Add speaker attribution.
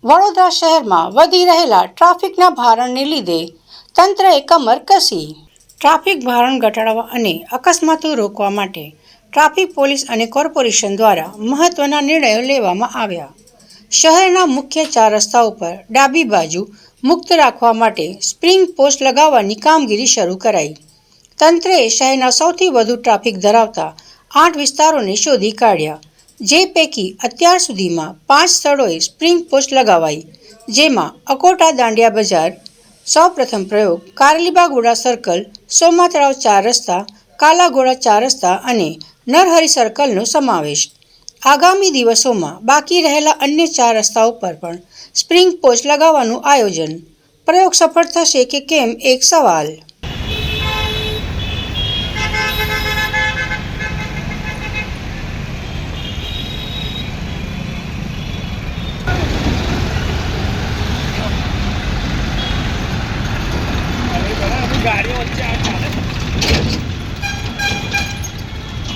Speaker 1: વડોદરા શહેરમાં વધી રહેલા ટ્રાફિકના ભારણને લીધે તંત્રએ કમર કસી. ટ્રાફિક ભારણ ઘટાડવા અને અકસ્માતો રોકવા માટે ટ્રાફિક પોલીસ અને કોર્પોરેશન દ્વારા મહત્વના નિર્ણયો લેવામાં આવ્યા. શહેરના મુખ્ય 4 રસ્તાઓ પર ડાબી બાજુ મુક્ત રાખવા માટે સ્પ્રિંગ પોસ્ટ લગાવવાની કામગીરી શરૂ કરાઈ. તંત્રએ શહેરના સૌથી વધુ ટ્રાફિક ધરાવતા 8 વિસ્તારોને શોધી કાઢ્યા, જે પૈકી અત્યાર સુધીમાં 5 સ્થળોએ સ્પ્રિંગ પોસ્ટ લગાવાઈ, જેમાં અકોટા દાંડિયા બજાર સૌપ્રથમ પ્રયોગ, કારેલીબાગ સર્કલ, સોમનાથ તળાવ 4 રસ્તા, કાલાઘોડા 4 રસ્તા અને નરહરી સર્કલનો સમાવેશ. આગામી દિવસોમાં બાકી રહેલા અન્ય 4 રસ્તાઓ પર પણ સ્પ્રિંગ પોસ્ટ લગાવવાનું આયોજન. પ્રયોગ સફળ થશે કે કેમ એક સવાલ.